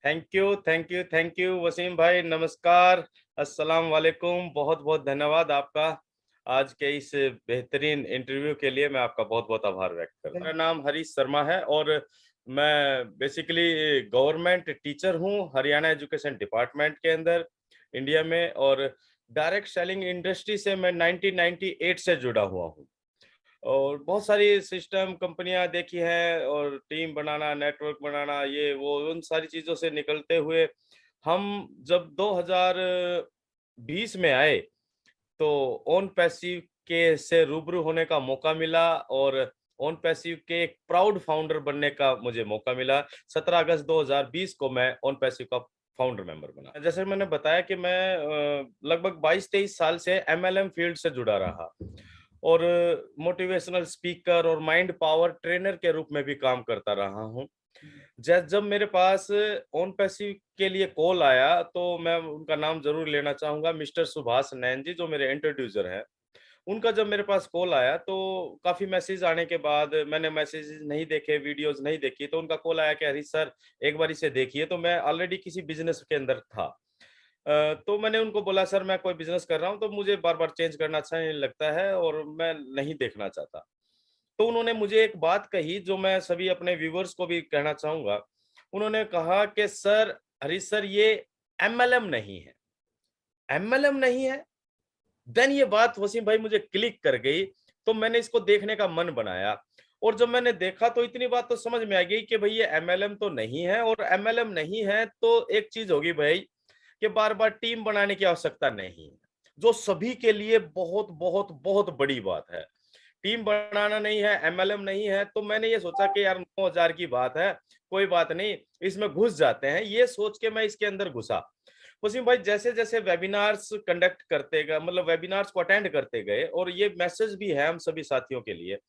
Thank you Wasim भाई। नमस्कार, अस्सलाम वालेकुम। बहुत बहुत धन्यवाद आपका आज के इस बेहतरीन इंटरव्यू के लिए। मैं आपका बहुत बहुत आभार व्यक्त करता हूँ। मेरा नाम हरीश शर्मा है और मैं बेसिकली गवर्नमेंट टीचर हूँ हरियाणा एजुकेशन डिपार्टमेंट के अंदर इंडिया में। और डायरेक्ट सेलिंग इंडस्ट्री से मैं 1998 से जुड़ा हुआ हूँ और बहुत सारी सिस्टम कंपनियां देखी है और टीम बनाना, नेटवर्क बनाना, ये वो उन सारी चीजों से निकलते हुए हम जब 2020 में आए तो ओन पैसिव के से रूबरू होने का मौका मिला और ओन पैसिव के एक प्राउड फाउंडर बनने का मुझे मौका मिला। 17 अगस्त 2020 को मैं ओन पैसिव का फाउंडर मेंबर बना। जैसे मैंने बताया कि मैं लगभग 22-23 साल से एमएलएम फील्ड से जुड़ा रहा और मोटिवेशनल स्पीकर और माइंड पावर ट्रेनर के रूप में भी काम करता रहा हूँ। जब मेरे पास ओन पैसिव के लिए कॉल आया तो मैं उनका नाम जरूर लेना चाहूंगा, मिस्टर सुभाष नैन जी, जो मेरे इंट्रोड्यूसर हैं। उनका जब मेरे पास कॉल आया तो काफी मैसेज आने के बाद मैंने मैसेज नहीं देखे, वीडियोस नहीं देखी, तो उनका कॉल आया कि हरीश सर एक बार इसे देखिए। तो मैं ऑलरेडी किसी बिजनेस के अंदर था। तो मैंने उनको बोला सर मैं कोई बिजनेस कर रहा हूँ तो मुझे बार बार चेंज करना अच्छा नहीं लगता है और मैं नहीं देखना चाहता। तो उन्होंने मुझे एक बात कही जो मैं सभी अपने व्यूवर्स को भी कहना चाहूंगा। उन्होंने कहा कि सर, हरीश सर, ये एमएलएम नहीं है। एमएलएम नहीं है। देन ये बात वसीम भाई मुझे क्लिक कर गई। तो मैंने इसको देखने का मन बनाया और जब मैंने देखा तो इतनी बात तो समझ में आ गई कि भाई ये एमएलएम तो नहीं है। और एमएलएम नहीं है तो एक चीज होगी भाई कि बार बार टीम बनाने की आवश्यकता नहीं है, जो सभी के लिए बहुत बहुत बहुत बड़ी बात है। टीम बनाना नहीं है, एमएलएम नहीं है, तो मैंने ये सोचा कि यार 9,000 की बात है, कोई बात नहीं, इसमें घुस जाते हैं। ये सोच के मैं इसके अंदर घुसा। वसीम भाई जैसे जैसे वेबिनार्स कंडक्ट करते गए, मतलब वेबिनार्स को अटेंड करते गए, और ये मैसेज भी है हम सभी साथियों के लिए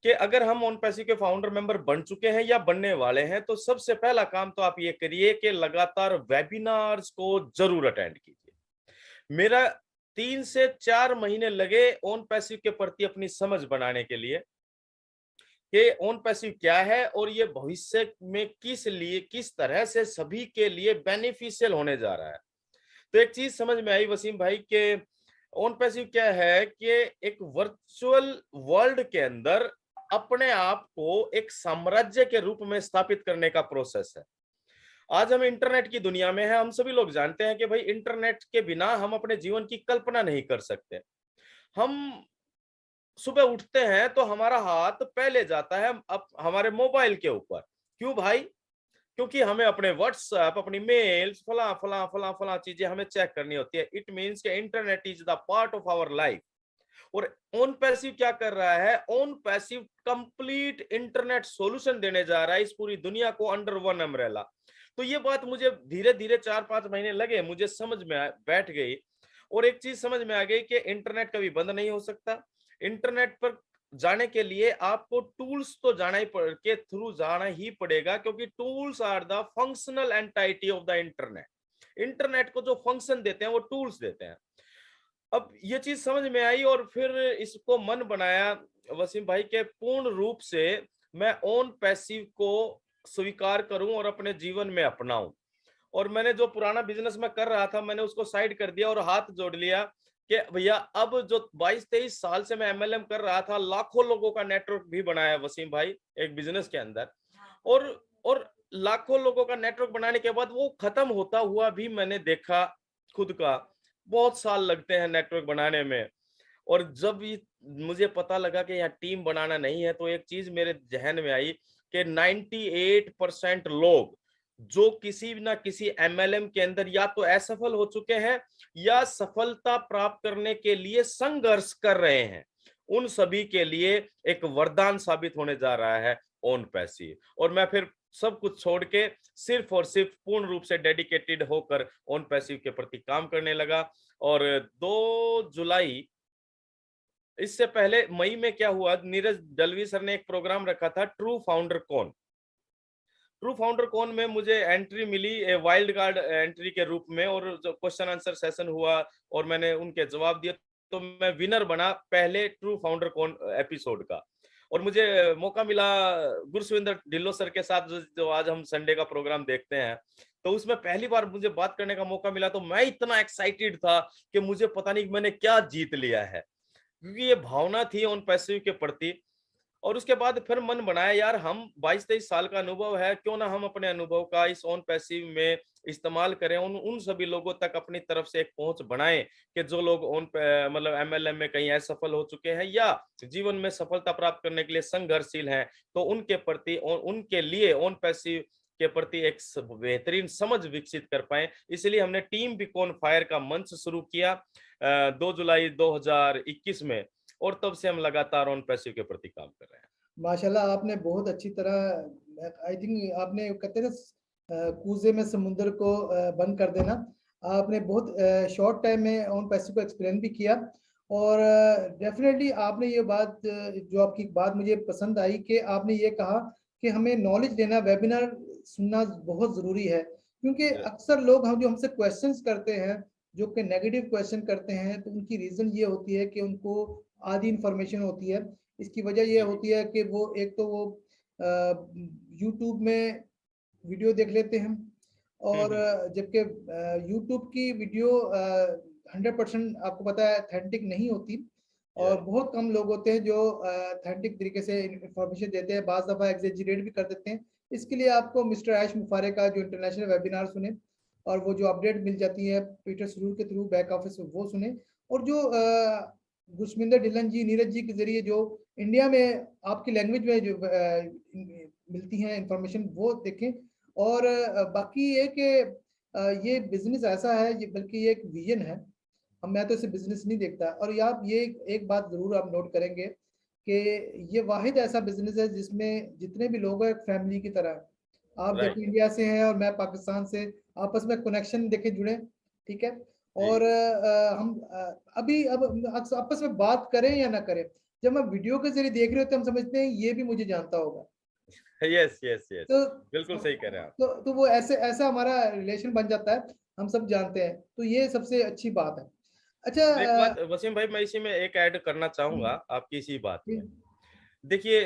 कि अगर हम ओन पैसिव के फाउंडर मेंबर बन चुके हैं या बनने वाले हैं तो सबसे पहला काम तो आप ये करिए कि लगातार वेबिनार्स को जरूर अटेंड कीजिए। मेरा 3 से 4 महीने लगे ओन पैसिव के प्रति अपनी समझ बनाने के लिए कि ओन पैसिव क्या है और ये भविष्य में किस तरह से सभी के लिए बेनिफिशियल होने जा रहा है। तो एक चीज समझ में आई वसीम भाई के ओन पैसिव क्या है कि एक वर्चुअल वर्ल्ड के अंदर अपने आप को एक साम्राज्य के रूप में स्थापित करने का प्रोसेस है। आज हम इंटरनेट की दुनिया में हैं। हम सभी लोग जानते हैं कि भाई इंटरनेट के बिना हम अपने जीवन की कल्पना नहीं कर सकते। हम सुबह उठते हैं तो हमारा हाथ पहले जाता है अब हमारे मोबाइल के ऊपर। क्यों भाई? क्योंकि हमें अपने व्हाट्सएप, अपनी मेल्स, फला फला फला फला चीजें हमें चेक करनी होती है। इट मीन्स के internet is the part of our life. और ओन पैसिव क्या कर रहा है? OnPassive complete internet solution देने जा रहा है इस पूरी दुनिया को अंडर वन अम्ब्रेला। तो ये बात मुझे धीरे धीरे 4-5 महीने लगे, मुझे समझ में बैठ गई। और एक चीज समझ में आ गई कि इंटरनेट कभी बंद नहीं हो सकता। इंटरनेट पर जाने के लिए आपको टूल्स तो के थ्रू जाना ही पड़ेगा, क्योंकि tools are the functional entity of the internet. Internet को जो फंक्शन देते हैं वो टूल्स देते हैं। अब ये चीज समझ में आई और फिर इसको मन बनाया वसीम भाई के पूर्ण रूप से मैं ओन पैसिव को स्वीकार करूं और अपने जीवन में अपनाऊं। और मैंने जो पुराना बिजनेस में कर रहा था मैंने उसको साइड कर दिया और हाथ जोड़ लिया कि भैया अब जो 22-23 साल से मैं एमएलएम कर रहा था, लाखों लोगों का नेटवर्क भी बनाया वसीम भाई एक बिजनेस के अंदर। और और लाखों लोगों का नेटवर्क बनाने के बाद वो खत्म होता हुआ भी मैंने देखा खुद का। बहुत साल लगते हैं नेटवर्क बनाने में। और जब ये मुझे पता लगा कि यहाँ टीम बनाना नहीं है तो एक चीज मेरे जहन में आई कि 98% लोग जो किसी ना किसी एमएलएम के अंदर या तो असफल हो चुके हैं या सफलता प्राप्त करने के लिए संघर्ष कर रहे हैं, उन सभी के लिए एक वरदान साबित होने जा रहा है ओन पैसिव। और मैं फिर सब कुछ छोड़ के सिर्फ और सिर्फ पूर्ण रूप से डेडिकेटेड होकर ओन पैसिव के प्रति काम करने लगा। और 2 जुलाई, इससे पहले मई में क्या हुआ, नीरज दलवी सर ने एक प्रोग्राम रखा था ट्रू फाउंडर कौन। ट्रू फाउंडर कौन में मुझे एंट्री मिली वाइल्ड कार्ड एंट्री के रूप में, और जो क्वेश्चन आंसर सेशन हुआ और मैंने उनके जवाब दिए तो मैं विनर बना पहले ट्रू फाउंडर कौन एपिसोड का। और मुझे मौका मिला गुरसविंदर ढिल्लों सर के साथ जो आज हम संडे का प्रोग्राम देखते हैं, तो उसमें पहली बार मुझे बात करने का मौका मिला, तो मैं इतना एक्साइटेड था कि मुझे पता नहीं मैंने क्या जीत लिया है, क्योंकि ये भावना थी ओन पैसिव के प्रति। और उसके बाद फिर मन बनाया, यार हम 22-23 साल का अनुभव है, क्यों ना हम अपने अनुभव का इस ओन पैसिव में इस्तेमाल करें, उन उन सभी लोगों तक अपनी तरफ से एक पहुंच बनाएं कि जो लोग मतलब एमएलएम में कहीं असफल हो चुके हैं या जीवन में सफलता प्राप्त करने के लिए संघर्षशील हैं, तो उनके प्रति उनके लिए ओन पैसिव के प्रति एक बेहतरीन समझ विकसित कर पाए। इसलिए हमने टीम बीकॉन फायर का मंच शुरू किया 2 जुलाई 2021 में, और तब से हम लगातार ऑन पैसिव के प्रति काम कर रहे हैं। माशाल्लाह, आपने बहुत अच्छी तरह, आई थिंक आपने कहते हैं ना कूजे में समुद्र को बंद कर देना, आपने बहुत शॉर्ट टाइम में ऑन पैसिव को एक्सप्लेन भी किया। और डेफिनेटली आपने ये बात, जो आपकी बात मुझे पसंद आई कि आपने ये कहा कि हमें नॉलेज लेना, वेबिनार सुनना बहुत ज़रूरी है, क्योंकि अक्सर लोग हम जो हमसे क्वेश्चंस करते हैं, जो कि नेगेटिव क्वेश्चन करते हैं, तो उनकी रीज़न ये होती है कि उनको आधी इंफॉर्मेशन होती है। इसकी वजह ये होती है कि वो एक तो वो यूट्यूब में वीडियो देख लेते हैं, और जबकि यूट्यूब की वीडियो 100% आपको पता है ऑथेंटिक नहीं होती, और बहुत कम लोग होते हैं जो ऑथेंटिक तरीके से इंफॉर्मेशन देते हैं, बाज़ दफ़ा एग्जेजरेट भी कर देते हैं। इसके लिए आपको मिस्टर आयश मुफारे का जो इंटरनेशनल वेबिनार सुने, और वो जो अपडेट मिल जाती है पीटर सरूर के थ्रू बैक ऑफिस, वो सुने, और जो गुरसविंदर ढिल्लन जी, नीरज जी के जरिए जो इंडिया में आपकी लैंग्वेज में जो मिलती हैं इंफॉर्मेशन, वो देखें। और बाकी ये कि ये बिजनेस ऐसा है, ये बल्कि ये एक विजन है, हम, मैं तो इसे बिजनेस नहीं देखता। और ये आप ये एक बात जरूर आप नोट करेंगे कि ये वाहिद ऐसा बिजनेस है जिसमें जितने भी लोग हैं एक फैमिली की तरह है। आप देखिए इंडिया से हैं और मैं पाकिस्तान से, आपस में कनेक्शन देखे जुड़े, ठीक है। और हम अभी अब आपस में बात करें या ना करें, जब हम वीडियो के जरिए देख रहे होते हैं, हम समझते हैं ये भी मुझे जानता होगा। यस यस यस, तो बिल्कुल सही कह रहे हैं आप। तो वो ऐसे ऐसा हमारा रिलेशन बन जाता है, हम सब जानते हैं, तो ये सबसे अच्छी बात है। अच्छा, और एक बात वसीम भाई, मैं इसी में एक ऐड करना चाहूंगा आपकी इसी बात में। देखिए,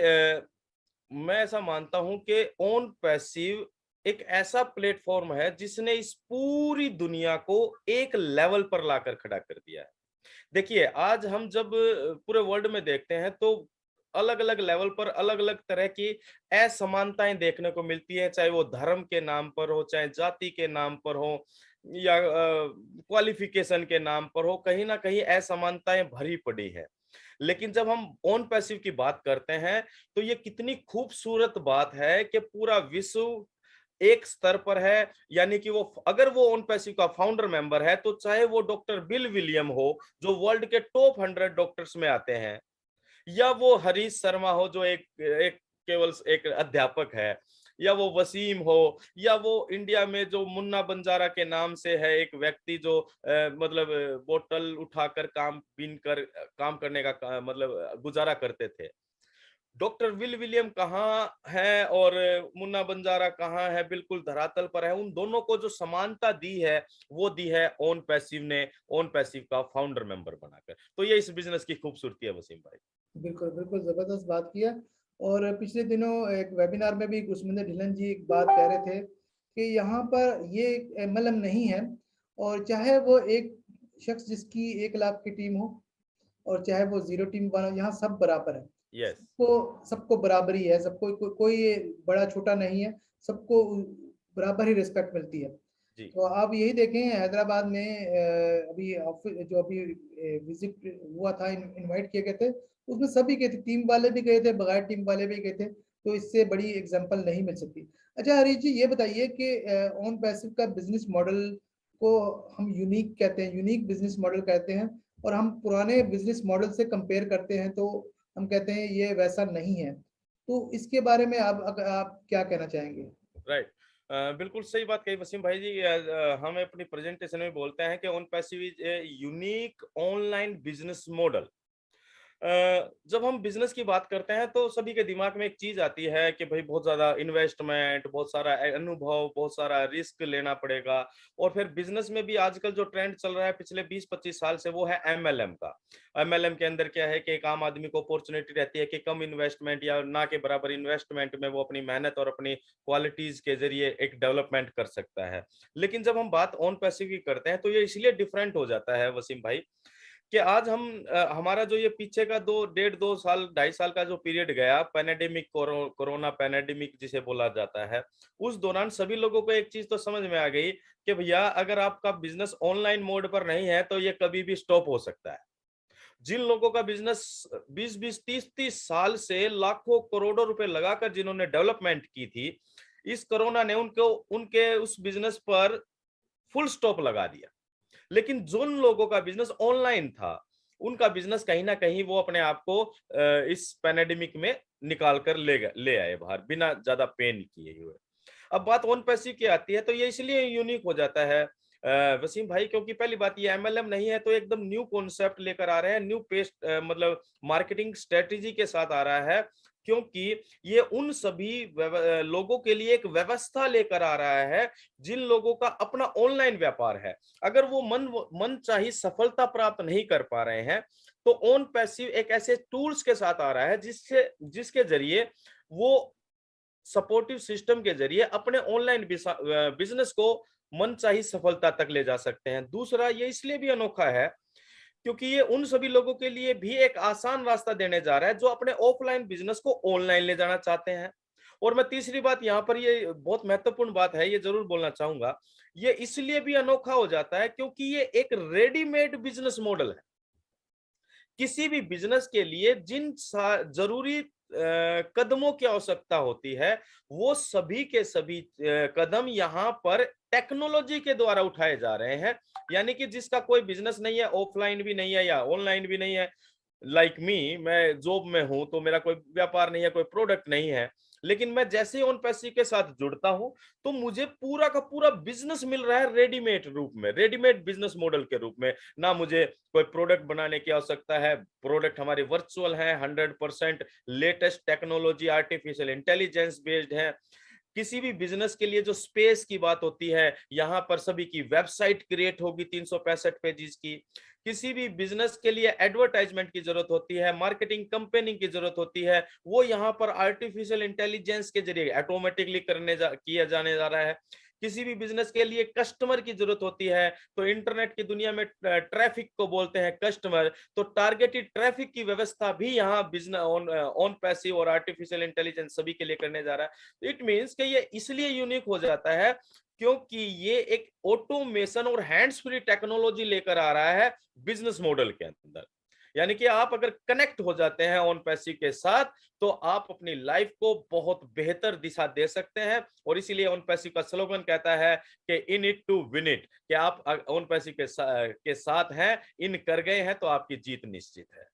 मैं ऐसा मानता हूं कि ओन पैसिव एक ऐसा प्लेटफॉर्म है जिसने इस पूरी दुनिया को एक लेवल पर लाकर खड़ा कर दिया है। देखिए, आज हम जब पूरे वर्ल्ड में देखते हैं तो अलग अलग लेवल पर अलग अलग तरह की असमानताएं देखने को मिलती है, चाहे वो धर्म के नाम पर हो, चाहे जाति के नाम पर हो, या क्वालिफिकेशन के नाम पर हो, कहीं ना कहीं असमानताएं भरी पड़ी है। लेकिन जब हम ओन पैसिव की बात करते हैं, तो ये कितनी खूबसूरत बात है कि पूरा विश्व एक स्तर पर है। यानी कि वो, अगर वो ओन पैसिव का फाउंडर मेंबर है, तो चाहे वो डॉक्टर बिल विलियम हो जो वर्ल्ड के टॉप 100 डॉक्टर्स में आते हैं, या वो हरीश शर्मा हो जो एक एक केवल एक अध्यापक है, या वो वसीम हो, या वो इंडिया में जो मुन्ना बंजारा के नाम से है एक व्यक्ति जो मतलब बोतल उठाकर काम बीन कर काम करने का मतलब गुजारा करते थे। डॉक्टर विल विलियम कहाँ है और मुन्ना बंजारा कहाँ है, बिल्कुल धरातल पर है। उन दोनों को जो समानता दी है, वो दी है ओन पैसिव ने, ओन पैसिव का फाउंडर मेंबर बनाकर। तो ये इस बिजनेस की खूबसूरती है वसीम भाई। बिल्कुल बिल्कुल जबरदस्त बात किया। और पिछले दिनों एक वेबिनार में भी गुरसविंदर ढिल्लन जी एक बात कह रहे थे कि यहाँ पर ये एमएलएम नहीं है, और चाहे वो एक शख्स जिसकी 1 लाख की टीम हो, और चाहे वो 0 टीम बना, यहाँ सब बराबर है। यस, सबको सबको बराबरी है, सबको कोई बड़ा छोटा नहीं है, सबको बराबर ही रिस्पेक्ट मिलती है। जी, तो आप यही देखें हैदराबाद में अभी जो अभी विजिट हुआ था, इनवाइट किए गए थे, उसमें सभी गए थे, टीम वाले भी गए थे, बगैर टीम वाले भी गए थे, तो इससे बड़ी एग्जांपल नहीं मिल सकती। अच्छा हरीश जी, ये बताइए कि ऑन पैसिव का बिजनेस मॉडल को हम यूनिक कहते हैं, यूनिक बिजनेस मॉडल कहते हैं, और हम पुराने बिजनेस मॉडल से कंपेयर करते हैं तो हम कहते हैं ये वैसा नहीं है। तो इसके बारे में आप क्या कहना चाहेंगे? राइट। बिल्कुल सही बात कही वसीम भाई जी। हम अपनी प्रेजेंटेशन में बोलते हैं कि own passive is a unique online business model जब हम बिजनेस की बात करते हैं तो सभी के दिमाग में एक चीज आती है कि भाई बहुत ज्यादा इन्वेस्टमेंट, बहुत सारा अनुभव, बहुत सारा रिस्क लेना पड़ेगा। और फिर बिजनेस में भी आजकल जो ट्रेंड चल रहा है पिछले 20-25 साल से, वो है एमएलएम का। एमएलएम के अंदर क्या है कि एक आम आदमी को अपॉर्चुनिटी रहती है कि कम इन्वेस्टमेंट या ना के बराबर इन्वेस्टमेंट में वो अपनी मेहनत और अपनी क्वालिटीज के जरिए एक डेवलपमेंट कर सकता है। लेकिन जब हम बात ऑन पैसिव की करते हैं तो ये इसलिए डिफरेंट हो जाता है वसीम भाई, कि आज हम हमारा जो ये पीछे का 2 साल 2.5 साल का जो पीरियड गया, पैनेडेमिक, कोरोना पैनेडेमिक जिसे बोला जाता है, उस दौरान सभी लोगों को एक चीज तो समझ में आ गई कि भैया अगर आपका बिजनेस ऑनलाइन मोड पर नहीं है तो ये कभी भी स्टॉप हो सकता है। जिन लोगों का बिजनेस 20-20 30-30 साल से लाखों करोड़ों रुपए लगाकर जिन्होंने डेवलपमेंट की थी, इस कोरोना ने उनको उनके उस बिजनेस पर फुल स्टॉप लगा दिया। लेकिन जिन लोगों का बिजनेस ऑनलाइन था, उनका बिजनेस कहीं ना कहीं वो अपने आप को इस पैनेडेमिक में निकाल कर ले आए बाहर बिना ज्यादा पेन किए हुए। अब बात ऑन पैसिव की आती है तो ये इसलिए यूनिक हो जाता है वसीम भाई, क्योंकि पहली बात ये एमएलएम नहीं है तो एकदम न्यू कॉन्सेप्ट लेकर आ रहे हैं, न्यू पेस्ट मतलब मार्केटिंग स्ट्रेटेजी के साथ आ रहा है। क्योंकि ये उन सभी लोगों के लिए एक व्यवस्था लेकर आ रहा है जिन लोगों का अपना ऑनलाइन व्यापार है। अगर वो मन चाही सफलता प्राप्त नहीं कर पा रहे हैं तो ऑन पैसिव एक ऐसे टूल्स के साथ आ रहा है जिसके जरिए वो सपोर्टिव सिस्टम के जरिए अपने ऑनलाइन बिजनेस को मनचाही सफलता तक ले जा सकते हैं। दूसरा, ये इसलिए भी अनोखा है क्योंकि ये उन सभी लोगों के लिए भी एक आसान रास्ता देने जा रहा है जो अपने ऑफलाइन बिजनेस को ऑनलाइन ले जाना चाहते हैं। और मैं तीसरी बात यहाँ पर, ये बहुत महत्वपूर्ण बात है, ये जरूर बोलना चाहूंगा, ये इसलिए भी अनोखा हो जाता है क्योंकि ये एक रेडीमेड बिजनेस मॉडल है। किसी भी बिजनेस के लिए जिन जरूरी कदमों की आवश्यकता होती है, वो सभी के सभी कदम यहाँ पर टेक्नोलॉजी के द्वारा उठाए जा रहे हैं। यानी कि जिसका कोई बिजनेस नहीं है, ऑफलाइन भी नहीं है या ऑनलाइन भी नहीं है, लाइक मी, मैं जॉब में हूं तो मेरा कोई व्यापार नहीं है, कोई प्रोडक्ट नहीं है, लेकिन मैं जैसे ही ऑन पैसिव के साथ जुड़ता हूं तो मुझे पूरा का पूरा बिजनेस मिल रहा है रेडीमेड रूप में, रेडीमेड बिजनेस मॉडल के रूप में। ना मुझे कोई प्रोडक्ट बनाने की आवश्यकता है, प्रोडक्ट हमारे वर्चुअल हैं, 100% latest technology, artificial intelligence based है। किसी भी बिजनेस के लिए जो स्पेस की बात होती है, यहाँ पर सभी की वेबसाइट क्रिएट होगी 365 पेजेस की। किसी भी बिजनेस के लिए एडवर्टाइजमेंट की जरूरत होती है, मार्केटिंग कंपेनिंग की जरूरत होती है, वो यहाँ पर आर्टिफिशियल इंटेलिजेंस के जरिए ऑटोमेटिकली किया जाने जा रहा है। किसी भी बिजनेस के लिए कस्टमर की जरूरत होती है, तो इंटरनेट की दुनिया में ट्रैफिक को बोलते हैं कस्टमर, तो टारगेटेड ट्रैफिक की व्यवस्था भी यहाँ बिजनेस ऑन पैसिव और आर्टिफिशियल इंटेलिजेंस सभी के लिए करने जा रहा है। इट मीन्स कि ये इसलिए यूनिक हो जाता है क्योंकि ये एक ऑटोमेशन और हैंड्स फ्री टेक्नोलॉजी लेकर आ रहा है बिजनेस मॉडल के अंदर। यानी कि आप अगर कनेक्ट हो जाते हैं ऑन पैसिव के साथ तो आप अपनी लाइफ को बहुत बेहतर दिशा दे सकते हैं। और इसीलिए ऑन पैसिव का स्लोगन कहता है कि in it to win it, कि आप ऑन पैसिव के साथ हैं, इन कर गए हैं तो आपकी जीत निश्चित है।